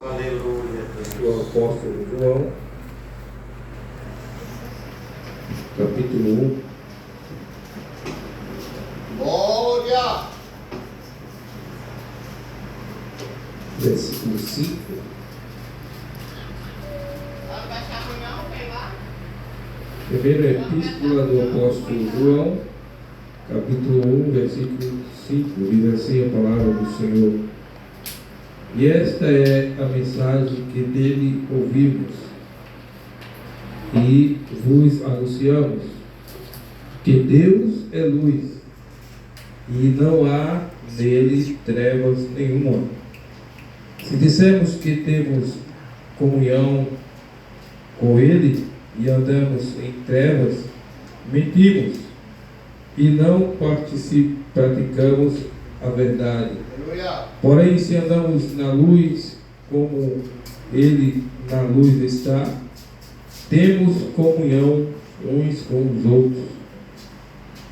Aleluia. Do apóstolo João, capítulo 1, Glória. versículo 5. Primeira epístola do apóstolo João, capítulo 1, versículo 5. Diz assim a palavra do Senhor: E esta é a mensagem que dele ouvimos e vos anunciamos, que Deus é luz e não há nele trevas nenhuma. Se dissermos que temos comunhão com ele e andamos em trevas, mentimos e não praticamos a verdade. Aleluia. Porém, se andamos na luz, como ele na luz está, temos comunhão uns com os outros,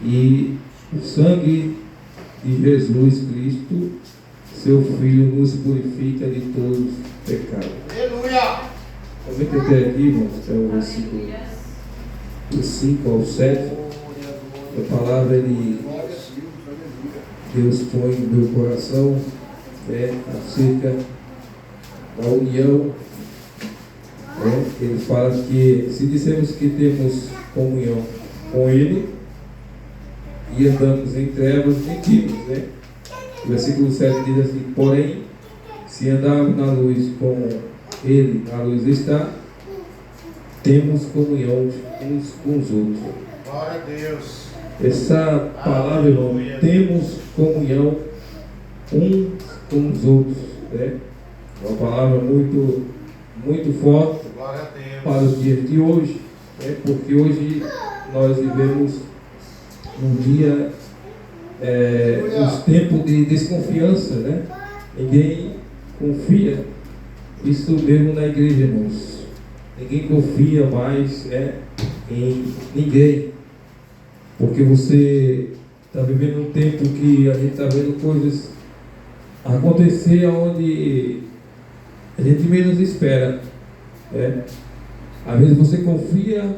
e o sangue de Jesus Cristo, seu Filho, nos purifica de todos os pecados. Aleluia. Vamos entender aqui, irmãos, é o versículo do 5 ao 7. A palavra ele Deus põe no meu coração acerca da união. Ele fala que se dissermos que temos comunhão com Ele e andamos em trevas, mentimos, O versículo 7 diz assim: porém, se andarmos na luz como Ele na luz está, temos comunhão uns com os outros. Glória a Deus. Essa palavra, irmão, temos comunhão uns com os outros, Uma palavra muito, muito forte Glória a Deus. para os dias de hoje, porque hoje nós vivemos um dia, os tempos de desconfiança, Ninguém confia, isso mesmo na igreja, irmãos. Ninguém confia mais em ninguém. Porque você está vivendo um tempo que a gente está vendo coisas acontecer onde a gente menos espera. Às vezes você confia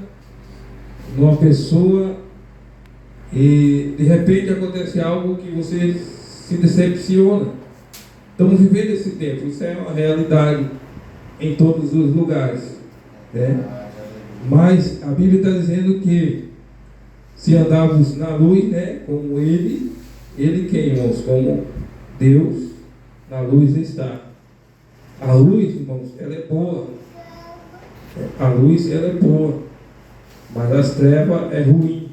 numa pessoa e de repente acontece algo que você se decepciona. Estamos vivendo esse tempo, isso é uma realidade em todos os lugares. Mas a Bíblia está dizendo que se andarmos na luz, como Ele quem, irmãos? Como Deus na luz está. A luz, irmãos, ela é boa. A luz, ela é boa. Mas as trevas é ruim.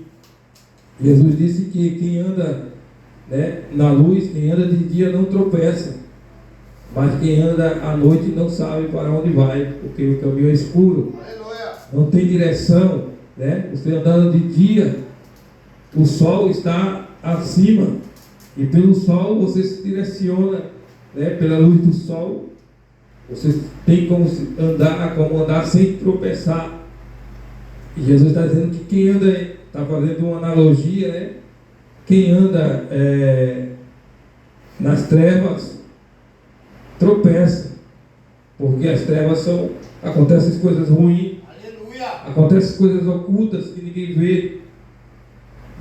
Jesus disse que quem anda na luz, quem anda de dia não tropeça. Mas quem anda à noite não sabe para onde vai, porque o caminho é escuro. Aleluia. Não tem direção. Você andando de dia, o sol está acima, e pelo sol você se direciona, pela luz do sol. Você tem como andar sem tropeçar. E Jesus está dizendo que quem anda, está fazendo uma analogia, quem anda nas trevas tropeça, porque as trevas acontecem coisas ruins, Aleluia. acontecem coisas ocultas que ninguém vê.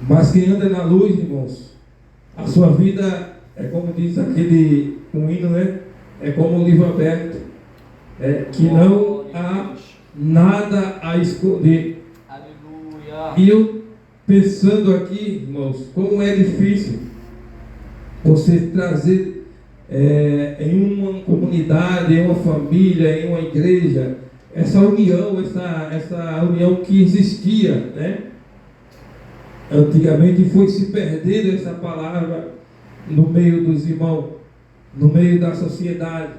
Mas quem anda na luz, irmãos, a sua vida é como diz aquele hino, é como um livro aberto, que não há nada a esconder. Aleluia. E eu pensando aqui, irmãos, como é difícil você trazer em uma comunidade, em uma família, em uma igreja, essa união, essa união que existia, Antigamente foi se perdendo essa palavra no meio dos irmãos, no meio da sociedade,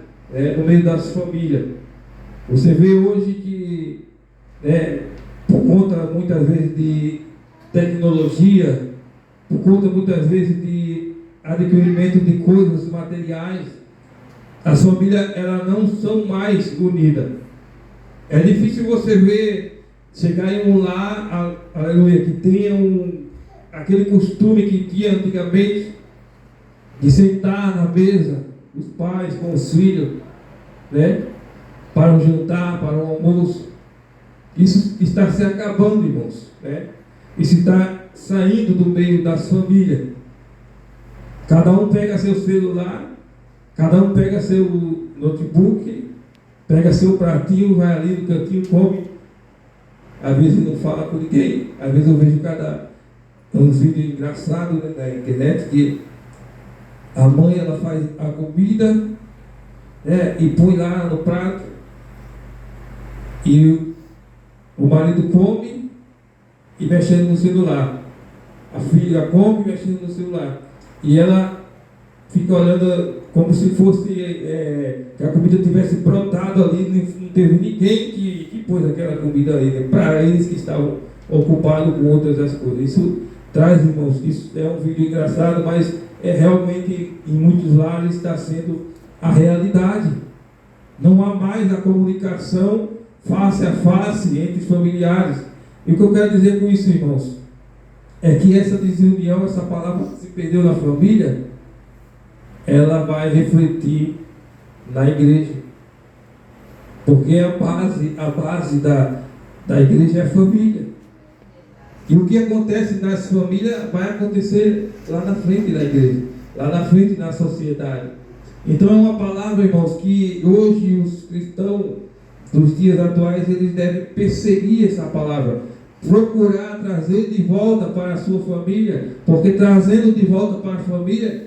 no meio das famílias. Você vê hoje que, por conta muitas vezes de tecnologia, por conta muitas vezes de adquirimento de coisas materiais, as famílias elas não são mais unidas. É difícil você ver chegar em um lar, aleluia, que tenha aquele costume que tinha antigamente, de sentar na mesa, os pais com os filhos, né? Para um jantar, para um almoço. Isso está se acabando, irmãos, né? Isso está saindo do meio das famílias. Cada um pega seu celular, cada um pega seu notebook, pega seu pratinho, vai ali no cantinho, come. Às vezes não fala com ninguém. Às vezes eu vejo uns vídeos engraçados, né, na internet, que a mãe ela faz a comida, né, e põe lá no prato, e o marido come e mexendo no celular. A filha come mexendo no celular. E ela fica olhando como se fosse que a comida tivesse brotado ali, não teve ninguém que pôs aquela comida aí, né? Para eles que estavam ocupados com outras as coisas. Isso traz, irmãos, isso é um vídeo engraçado, mas realmente em muitos lares está sendo a realidade. Não há mais a comunicação face a face entre os familiares. E o que eu quero dizer com isso, irmãos, é que essa desunião, essa palavra que se perdeu na família, ela vai refletir na igreja. Porque a base da igreja é a família. E o que acontece nas famílias vai acontecer lá na frente da igreja, lá na frente da sociedade. Então é uma palavra, irmãos, que hoje os cristãos dos dias atuais, eles devem perseguir essa palavra, procurar trazer de volta para a sua família, porque trazendo de volta para a família,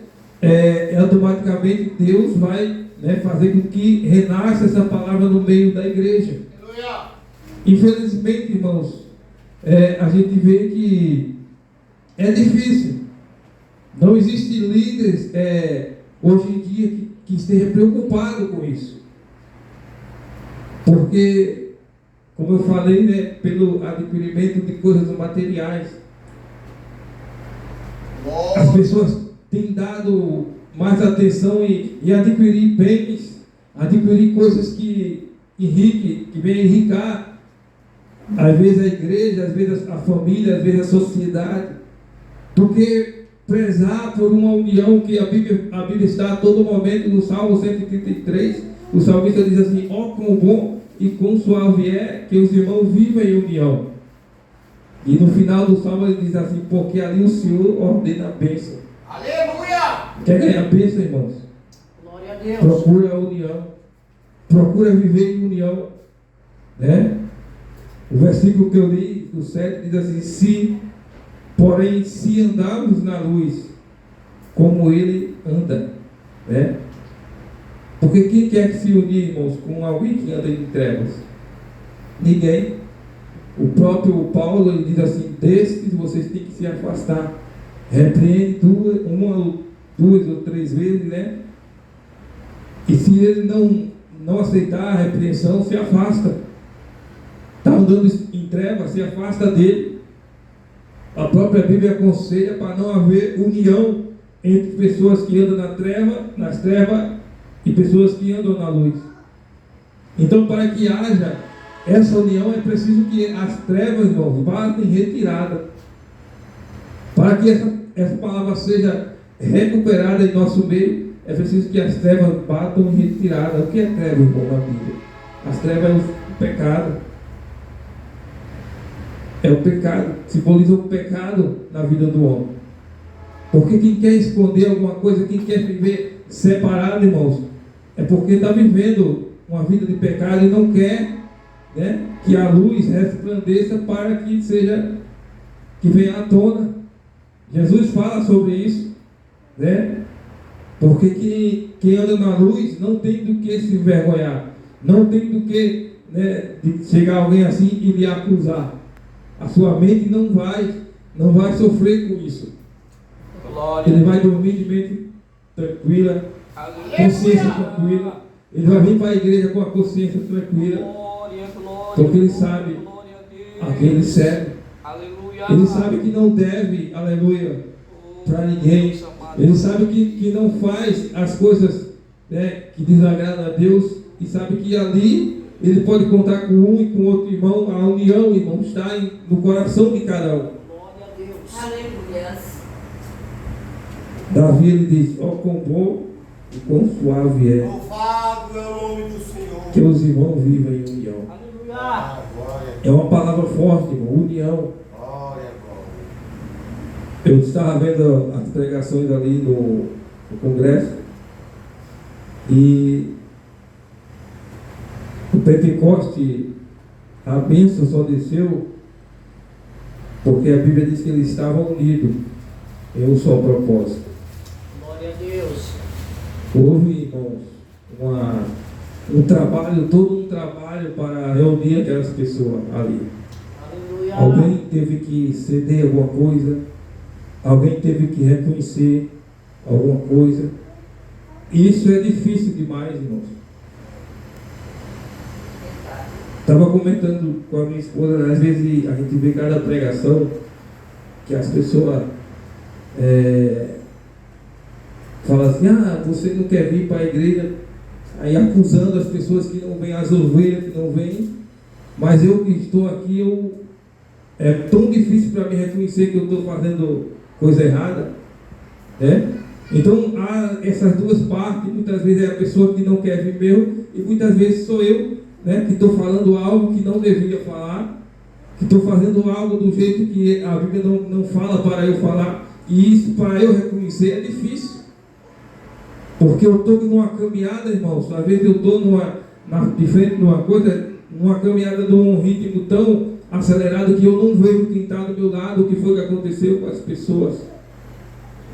automaticamente Deus vai, né, fazer com que renasça essa palavra no meio da igreja. Aleluia. Infelizmente, irmãos, a gente vê que é difícil. Não existe líderes hoje em dia que esteja preocupado com isso. Porque, como eu falei, né, pelo adquirimento de coisas materiais, as pessoas têm dado mais atenção em adquirir bens, adquirir coisas que enriquem, que vêm enriquecer, às vezes a igreja, às vezes a família, às vezes a sociedade, do que prezar por uma união que a Bíblia está a todo momento. No Salmo 133, o salmista diz assim: ó, quão bom e quão suave é que os irmãos vivem em união. E no final do salmo ele diz assim: porque ali o Senhor ordena a bênção. Aleluia. Quer ganhar bênção, irmãos? Glória a Deus. Procura a união, procura viver em união, né? O versículo que eu li, do 7, diz assim: porém, se andarmos na luz, como ele anda, né? Porque quem quer se unir, irmãos, com alguém que anda em trevas? Ninguém. O próprio Paulo, ele diz assim: destes vocês têm que se afastar. Repreende duas ou três vezes, né? E se ele não aceitar a repreensão, se afasta. Está andando em trevas, se afasta dele. A própria Bíblia aconselha para não haver união entre pessoas que andam nas trevas e pessoas que andam na luz. Então, para que haja essa união, é preciso que as trevas, irmãos, batem em retirada. Para que essa palavra seja recuperada em nosso meio, é preciso que as trevas batam em retirada. O que é treva, irmão, na Bíblia? As trevas é o pecado. É o pecado, simboliza o pecado na vida do homem. Porque quem quer esconder alguma coisa, quem quer viver separado, irmãos, é porque está vivendo uma vida de pecado e não quer, né, que a luz resplandeça para que venha à tona. Jesus fala sobre isso, né? Porque quem anda na luz não tem do que se envergonhar, não tem do que, né, de chegar alguém assim e lhe acusar. A sua mente não vai sofrer com isso. Glória. Ele vai dormir de mente tranquila, consciência tranquila. Ele vai vir para a igreja com a consciência tranquila, Glória, glória, porque ele sabe glória a Deus. a quem ele serve. Aleluia. Ele sabe que não deve, aleluia, para ninguém. Ele sabe que não faz as coisas, né, que desagradam a Deus, e sabe que ali ele pode contar com um e com outro irmão. A união, irmão, está no coração de cada um. Glória a Deus. Aleluia. Davi, ele diz: ó, quão bom e quão suave é Louvado Louvado é o nome do Senhor. que os irmãos vivem em união. Aleluia. Ah, glória, É uma palavra forte, irmão, união. glória. Eu estava vendo as pregações ali no congresso e o Pentecoste, a bênção só desceu porque a Bíblia diz que eles estavam unidos em um só propósito. Glória a Deus. Houve, irmãos, um trabalho, todo um trabalho para reunir aquelas pessoas ali. Aleluia. Alguém teve que ceder alguma coisa, alguém teve que reconhecer alguma coisa. E isso é difícil demais, irmãos. Estava comentando com a minha esposa, às vezes a gente vê cada pregação que as pessoas falam assim, você não quer vir para a igreja, aí acusando as pessoas que não vêm, as ovelhas que não vêm, mas eu que estou aqui, é tão difícil para mim reconhecer que eu estou fazendo coisa errada, né? Então há essas duas partes, muitas vezes é a pessoa que não quer vir mesmo, e muitas vezes sou eu, né, que estou falando algo que não deveria falar, que estou fazendo algo do jeito que a Bíblia não fala para eu falar, e isso para eu reconhecer é difícil, porque eu estou numa caminhada, irmãos, às vezes eu estou de frente de uma coisa, numa caminhada de um ritmo tão acelerado que eu não vejo quem está do meu lado, o que foi que aconteceu com as pessoas.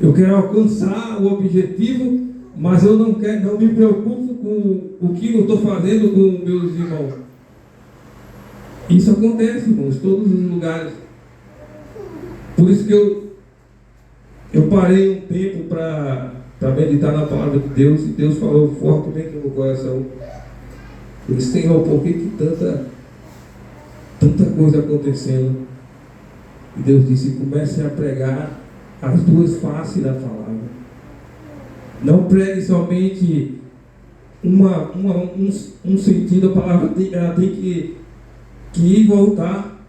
Eu quero alcançar o objetivo, mas eu não me preocupo com o que eu estou fazendo com meus irmãos. Isso acontece, irmãos, em todos os lugares. Por isso que eu parei um tempo para meditar na palavra de Deus, e Deus falou fortemente no meu coração. Eu disse, Senhor, por que tanta coisa acontecendo? E Deus disse, comece a pregar as duas faces da palavra. Não pregue somente um sentido, a palavra ela tem que ir e voltar.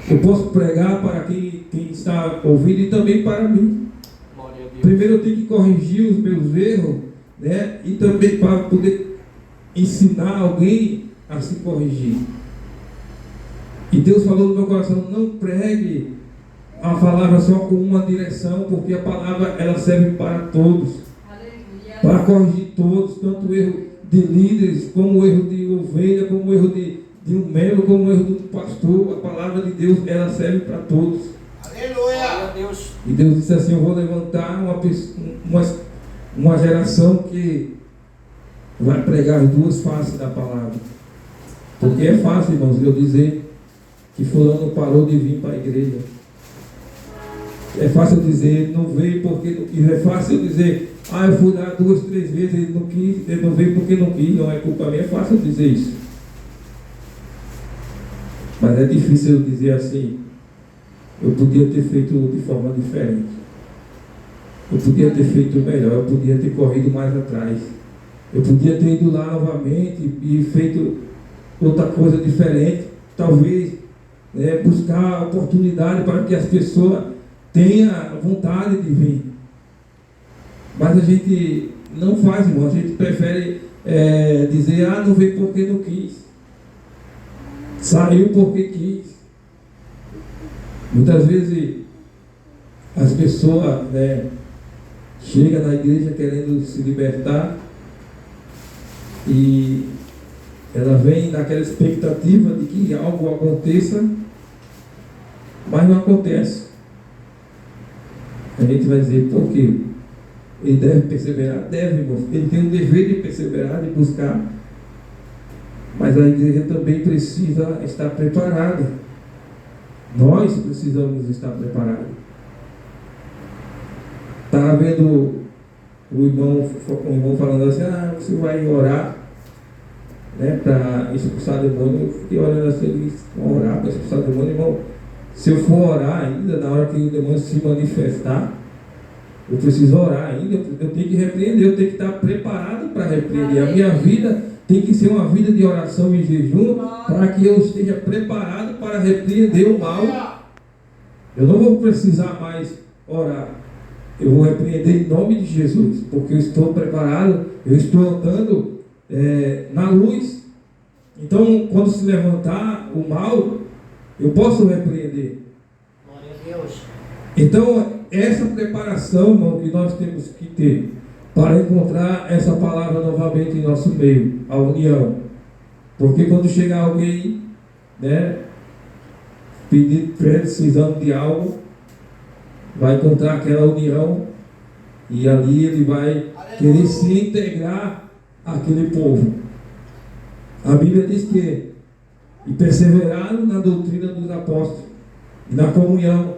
Eu posso pregar para quem está ouvindo e também para mim. Glória a Deus. Primeiro eu tenho que corrigir os meus erros, né? E também para poder ensinar alguém a se corrigir. E Deus falou no meu coração, não pregue a palavra só com uma direção, porque a palavra ela serve para todos. Aleluia. Para corrigir todos, tanto o erro de líderes, como o erro de ovelha, como o erro de um membro, como o erro do pastor. A palavra de Deus ela serve para todos. Glória Aleluia. a Deus. E Deus disse assim, eu vou levantar uma geração que vai pregar as duas faces da palavra. Porque é fácil, irmãos, eu dizer que fulano parou de vir para a igreja. É fácil dizer, não veio porque não quis. É fácil dizer, eu fui lá 2, 3 vezes, ele não quis, ele não veio porque não quis, não é culpa minha. É fácil dizer isso. Mas é difícil eu dizer assim, eu podia ter feito de forma diferente. Eu podia ter feito melhor, eu podia ter corrido mais atrás. Eu podia ter ido lá novamente e feito outra coisa diferente. Talvez buscar oportunidade para que as pessoas tenham vontade de vir. Mas a gente não faz, irmão. A gente prefere dizer, não veio porque não quis. Saiu porque quis. Muitas vezes as pessoas chegam na igreja querendo se libertar e ela vem naquela expectativa de que algo aconteça, mas não acontece. A gente vai dizer, por quê? Ele deve perseverar? Deve, irmão. Ele tem o dever de perseverar, de buscar. Mas a igreja também precisa estar preparada. Nós precisamos estar preparados. Estava vendo o irmão falando assim, você vai orar para expulsar demônio. Eu fiquei olhando assim, orar para expulsar demônio, irmão. Se eu for orar ainda, na hora que o demônio se manifestar, eu preciso orar ainda, eu tenho que repreender, eu tenho que estar preparado para repreender. A minha vida tem que ser uma vida de oração e jejum, para que eu esteja preparado para repreender o mal. Eu não vou precisar mais orar. eu vou repreender em nome de Jesus, porque eu estou preparado, eu estou andando na luz. Então, quando se levantar o mal, eu posso repreender. Glória a Deus. Então, essa preparação, irmão, que nós temos que ter para encontrar essa palavra novamente em nosso meio, a união. Porque quando chegar alguém, né, precisando de algo, vai encontrar aquela união e ali ele vai querer se integrar àquele povo. A Bíblia diz que e perseveraram na doutrina dos apóstolos, e na comunhão,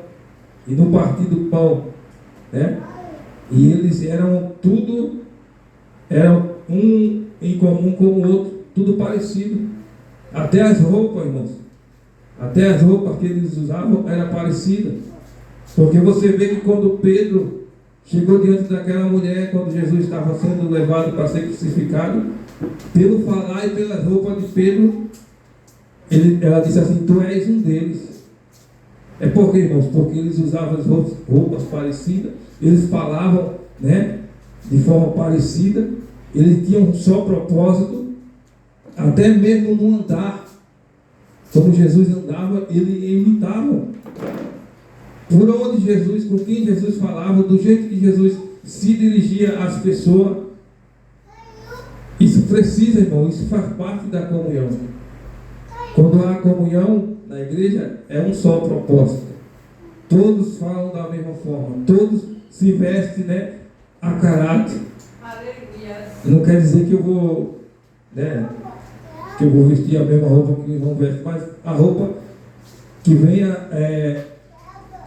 e no partir do pão, né? E eles eram um em comum com o outro, tudo parecido. Até as roupas, irmãos, até as roupas que eles usavam eram parecidas. Porque você vê que quando Pedro chegou diante daquela mulher, quando Jesus estava sendo levado para ser crucificado, pelo falar e pelas roupas de Pedro, ela disse assim: tu és um deles. É por quê, irmãos? Porque eles usavam as roupas parecidas, eles falavam, né, de forma parecida, eles tinham um só propósito, até mesmo no andar, como Jesus andava, eles imitavam. Por onde Jesus, com quem Jesus falava, do jeito que Jesus se dirigia às pessoas. Isso precisa, irmão, isso faz parte da comunhão. Quando há comunhão na igreja, é um só propósito. Todos falam da mesma forma, todos se vestem, né, a caráter. Aleluia. Não quer dizer que eu vou, né, que eu vou vestir a mesma roupa que o irmão veste, mas a roupa que venha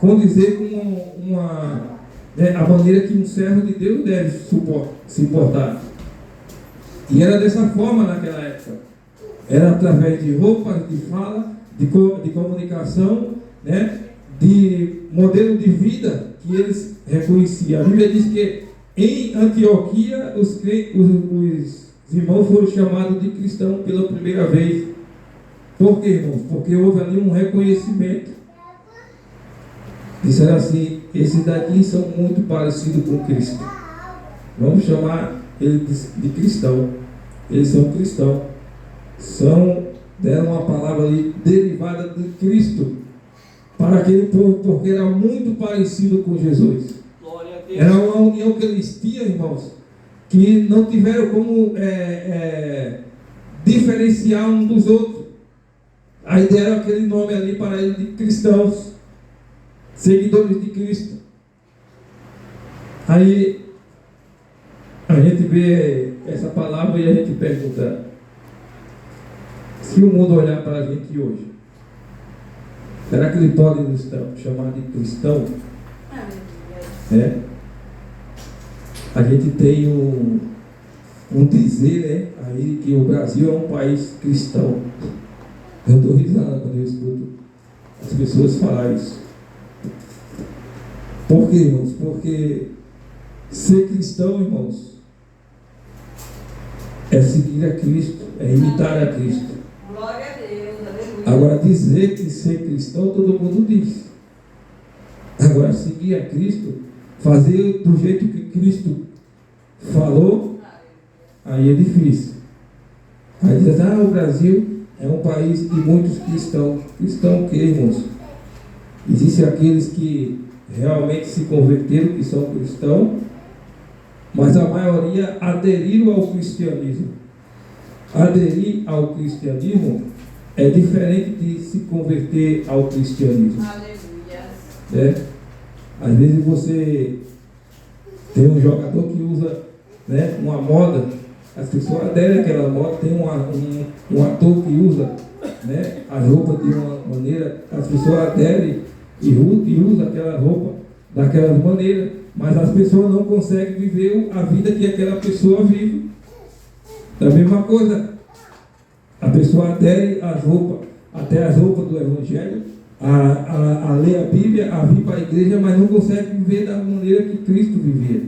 condizer com a maneira que um servo de Deus deve se portar. E era dessa forma naquela época. Era através de roupas, de fala, de comunicação, né, de modelo de vida que eles reconheciam. A Bíblia diz que em Antioquia os irmãos foram chamados de cristãos pela primeira vez. Por quê, irmãos? Porque houve ali um reconhecimento. Disseram assim: esses daqui são muito parecidos com Cristo. Vamos chamar eles de cristão. Eles são cristãos. Deram uma palavra ali derivada de Cristo para aquele povo, porque era muito parecido com Jesus. Glória a Deus. Era uma união que eles tinham, irmãos, que não tiveram como diferenciar um dos outros. Aí deram aquele nome ali para eles de cristãos, seguidores de Cristo. Aí a gente vê essa palavra e a gente pergunta: se o mundo olhar para a gente hoje, será que ele pode nos chamar de cristão? Aleluia. A gente tem um dizer, né, aí que o Brasil é um país cristão. Eu dou risada quando eu escuto as pessoas falar isso. Por quê, irmãos? Porque ser cristão, irmãos, é seguir a Cristo, é imitar a Cristo. Glória a Deus. Aleluia. Agora, dizer que ser cristão, todo mundo diz. Agora, seguir a Cristo, fazer do jeito que Cristo falou, aí é difícil. Aí diz: o Brasil é um país de muitos cristãos. Cristão o quê, irmãos? Existem aqueles que realmente se converteram, que são cristãos, mas a maioria aderiram ao cristianismo. Aderir ao cristianismo é diferente de se converter ao cristianismo. Aleluia. Às vezes você tem um jogador que usa, né, uma moda, as pessoas aderem àquela moda. Tem um ator que usa, né, a roupa de uma maneira, as pessoas aderem e usam aquela roupa daquela maneira, mas as pessoas não conseguem viver a vida que aquela pessoa vive. Da mesma coisa, a pessoa adere às roupas, até as roupas do Evangelho, a ler a Bíblia, a vir para a igreja, mas não consegue viver da maneira que Cristo vivia.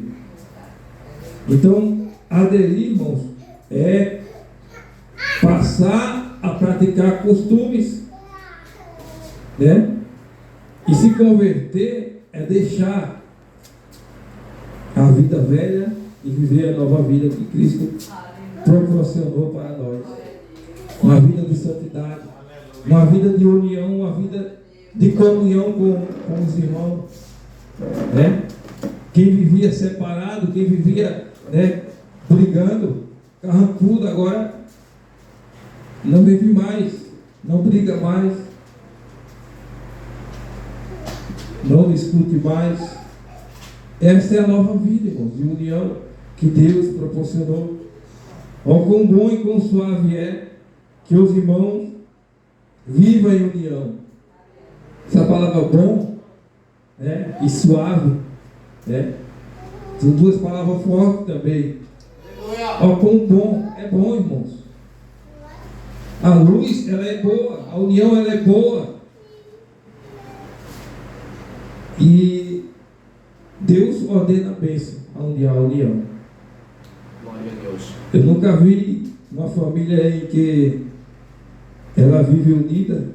Então, aderir, irmãos, é passar a praticar costumes, né? E se converter é deixar a vida velha e viver a nova vida que Cristo proporcionou para nós. Uma vida de santidade, uma vida de união, uma vida de comunhão com os irmãos, né? Quem vivia separado, quem vivia, né, brigando, carrancudo, agora não vive mais, não briga mais, não discute mais. Essa é a nova vida, irmãos, de união que Deus proporcionou. Ó, quão bom e quão suave é que os irmãos vivam em união. Essa palavra bom, né, e suave, né, são duas palavras fortes também. Ó, quão bom, é bom, irmãos. A luz, ela é boa, a união, ela é boa. E Deus ordena a bênção onde há união. Glória a Deus. Eu nunca vi uma família em que ela vive unida,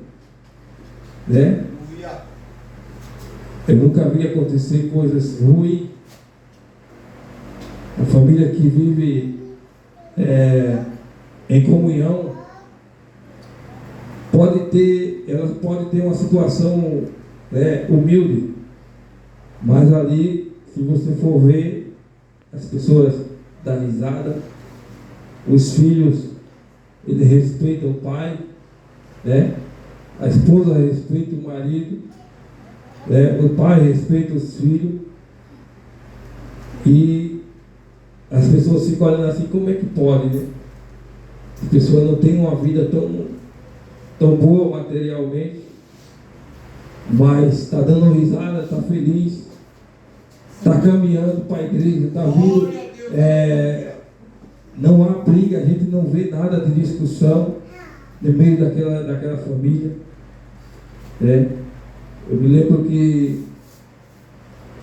né? Eu nunca vi acontecer coisas ruins. A família que vive em comunhão ela pode ter uma situação, né, humilde, mas ali, se você for ver, as pessoas dão risada, os filhos, eles respeitam o pai, né? A esposa respeita o marido, né? O pai respeita os filhos, e as pessoas ficam olhando assim, como é que pode, né? As pessoas não têm uma vida tão boa materialmente, mas está dando risada, está feliz, está caminhando para a igreja, está vindo, não há briga, a gente não vê nada de discussão no meio daquela família. Eu me lembro que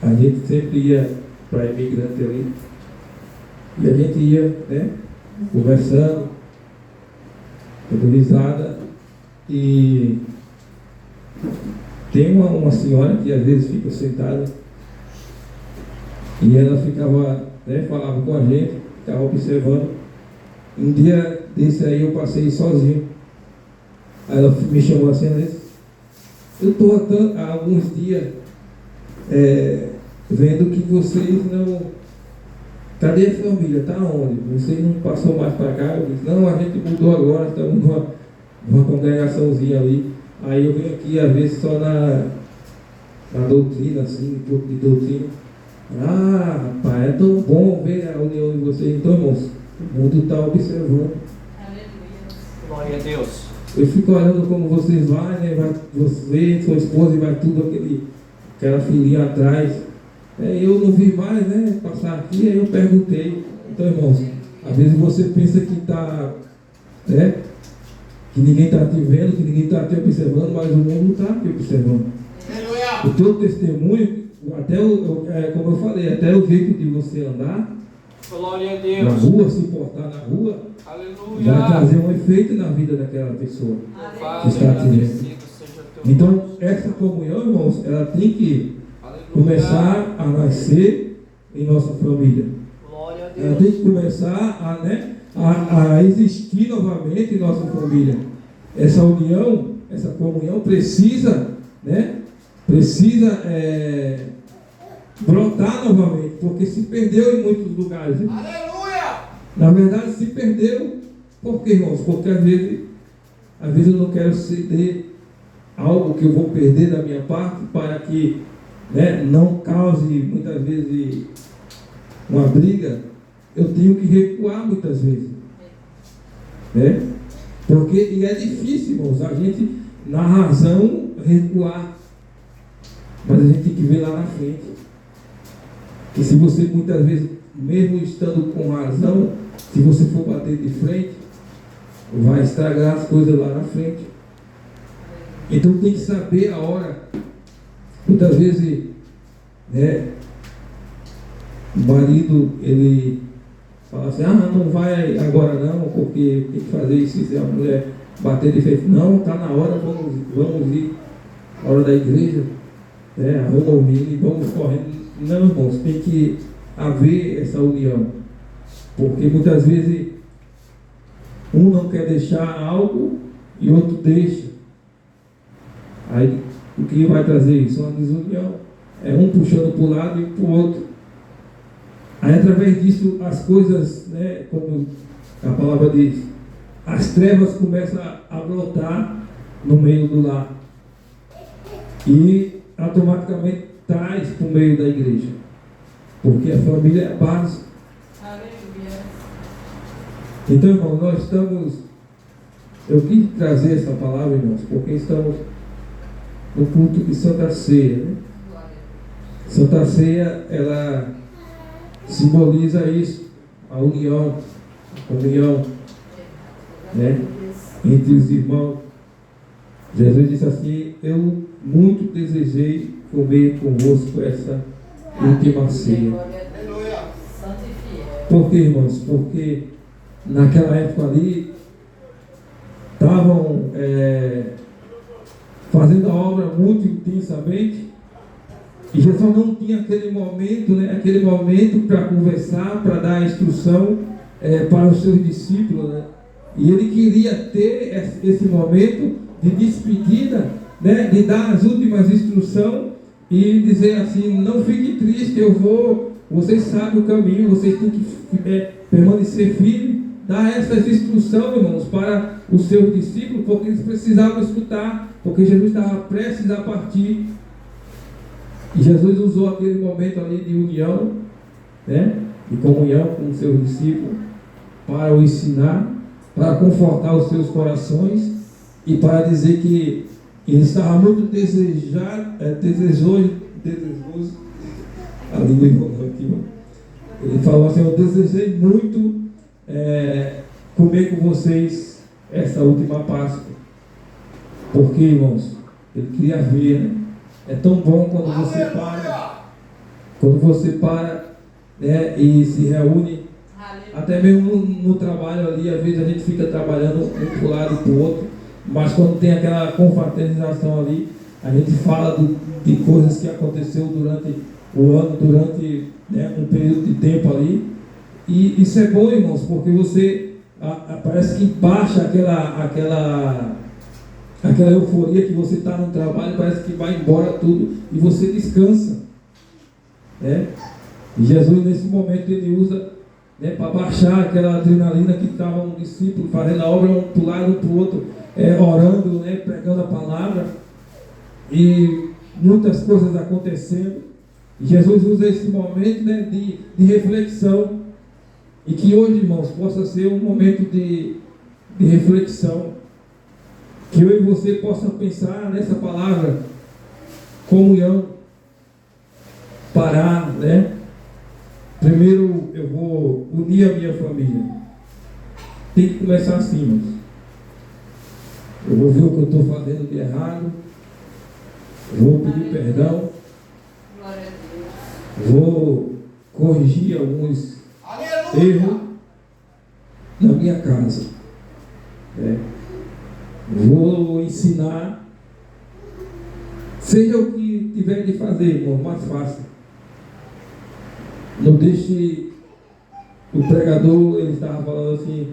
a gente sempre ia para imigrante ali, e a gente ia, né, conversando, dando risada, e tem uma senhora que às vezes fica sentada e ela ficava, né, falava com a gente, ficava observando. Um dia desse aí eu passei sozinho. Aí ela me chamou assim, eu estou há alguns dias vendo que vocês não... Cadê a família? Está onde? Vocês não passou mais para cá? Eu disse, não, a gente mudou agora, estamos numa congregaçãozinha ali. Aí eu venho aqui, às vezes, só na doutrina, assim, um pouco de doutrina. Ah, rapaz, é tão bom ver a união de vocês. Então, irmãos, o mundo está observando. Glória a Deus. Eu fico olhando como vocês vão, né? Vai você, sua esposa, e vai tudo aquela filhinha atrás. Eu não vi mais, né? Passar aqui, aí eu perguntei. Então, irmãos, às vezes você pensa que está, né? Que ninguém está te vendo, que ninguém está te observando, mas o mundo está te observando. O teu testemunho, até como eu falei, até o jeito de você andar, glória a Deus, na rua, se portar na rua, aleluia, vai trazer um efeito na vida daquela pessoa que está te vendo. Então, essa comunhão, irmãos, ela tem que começar a nascer em nossa família. Glória a Deus. Ela tem que começar a existir novamente em nossa família. Essa união, essa comunhão precisa, né? Precisa brotar novamente, porque se perdeu em muitos lugares. Aleluia! Na verdade, se perdeu. Por quê, irmãos? Porque às vezes eu não quero ceder algo que eu vou perder da minha parte para que, né, não cause muitas vezes uma briga. Eu tenho que recuar muitas vezes, né? E é difícil, irmãos, a gente na razão recuar, mas a gente tem que ver lá na frente. E se você muitas vezes, mesmo estando com razão, se você for bater de frente, vai estragar as coisas lá na frente. Então tem que saber a hora. Muitas vezes, né, o marido, ele fala assim, não vai agora não, porque tem que fazer isso, se a mulher bater de frente. Não, está na hora, vamos ir, a hora da igreja, arruma o vinho e vamos correndo. Não, irmãos, tem que haver essa união. Porque muitas vezes um não quer deixar algo e outro deixa. Aí o que vai trazer isso? Uma desunião. É um puxando para um lado e para o outro. Aí através disso as coisas, né, como a palavra diz, as trevas começam a brotar no meio do lar. E automaticamente traz para o meio da igreja. Porque a família é a base. Aleluia. Então, irmão, nós estamos... Eu quis trazer essa palavra, irmãos, porque estamos no culto de Santa Ceia, né? Santa Ceia, ela simboliza isso, a união, a comunhão, né, entre os irmãos. Jesus disse assim: eu muito desejei comer convosco essa última ceia. Aleluia. Santo e fiel. Por quê, irmãos? Porque naquela época ali estavam fazendo a obra muito intensamente. E Jesus não tinha aquele momento, né, aquele momento para conversar, para dar instrução para os seus discípulos, né? E ele queria ter esse momento de despedida, né, de dar as últimas instruções e dizer assim: não fique triste, eu vou, vocês sabem o caminho, vocês têm que permanecer firme, dar essas instruções, irmãos, para os seus discípulos, porque eles precisavam escutar, porque Jesus estava prestes a partir. E Jesus usou aquele momento ali de união, né, de comunhão com os seus discípulos, para o ensinar, para confortar os seus corações e para dizer que ele estava muito desejoso, a língua enrolou aqui, mano. Ele falou assim: eu desejei muito comer com vocês essa última Páscoa. Porque, irmãos, ele queria ver, né? É tão bom quando você para, né, e se reúne, até mesmo no trabalho ali. Às vezes a gente fica trabalhando um para o lado e para o outro, mas quando tem aquela confraternização ali, a gente fala de coisas que aconteceu durante o ano, durante, né, um período de tempo ali. E isso é bom, irmãos, porque você parece que baixa aquela euforia que você está no trabalho, parece que vai embora tudo e você descansa, né? E Jesus nesse momento ele usa, né, para baixar aquela adrenalina que estava um discípulo fazendo a obra, um para um lado, um para o outro, orando, né, pregando a palavra e muitas coisas acontecendo. E Jesus usa esse momento, né, de reflexão, e que hoje, irmãos, possa ser um momento de reflexão. Que eu e você possa pensar nessa palavra comunhão, parar, né? Primeiro eu vou unir a minha família. Tem que começar assim, irmãos. Eu vou ver o que eu estou fazendo de errado, vou pedir perdão, Glória a Deus. vou corrigir alguns erros na minha casa. Vou ensinar, seja o que tiver de fazer, irmão, mais fácil. Não deixe, o pregador, ele estava falando assim: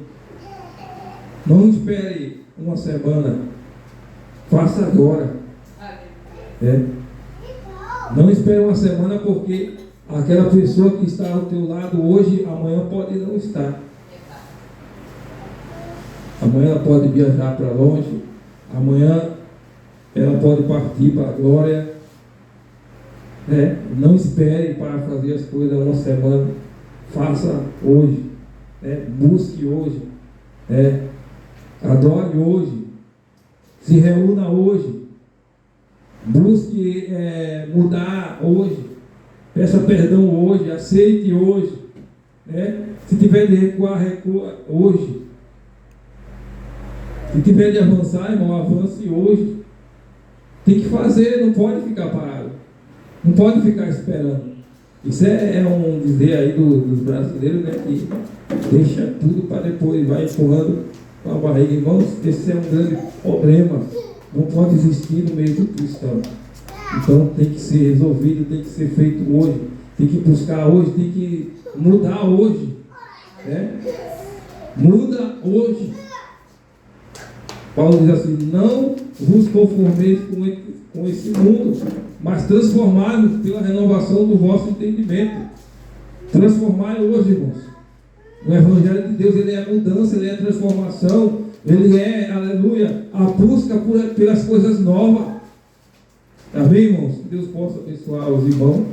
não espere uma semana, faça agora. Não espere uma semana, porque aquela pessoa que está ao teu lado hoje, amanhã pode não estar. Amanhã ela pode viajar para longe, amanhã ela pode partir para a glória, né? Não espere para fazer as coisas uma semana, faça hoje, né? Busque hoje, né? Adore hoje, se reúna hoje, busque mudar hoje, peça perdão hoje, aceite hoje, né? Se tiver de recuar, recua hoje. Se tiver de avançar, irmão, avance hoje. Tem que fazer, não pode ficar parado. Não pode ficar esperando. Isso é um dizer aí dos brasileiros, né? Que deixa tudo para depois, vai empurrando com a barriga. Irmãos, esse é um grande problema. Não pode existir no meio do cristão. Então tem que ser resolvido, tem que ser feito hoje. tem que buscar hoje, tem que mudar hoje. Né? Muda hoje. Paulo diz assim: não vos conformeis com esse mundo, mas transformai-vos pela renovação do vosso entendimento. Transformai hoje, irmãos. O Evangelho de Deus, ele é a mudança, ele é a transformação, ele é, aleluia, a busca pelas coisas novas. Amém, irmãos? Que Deus possa abençoar os irmãos.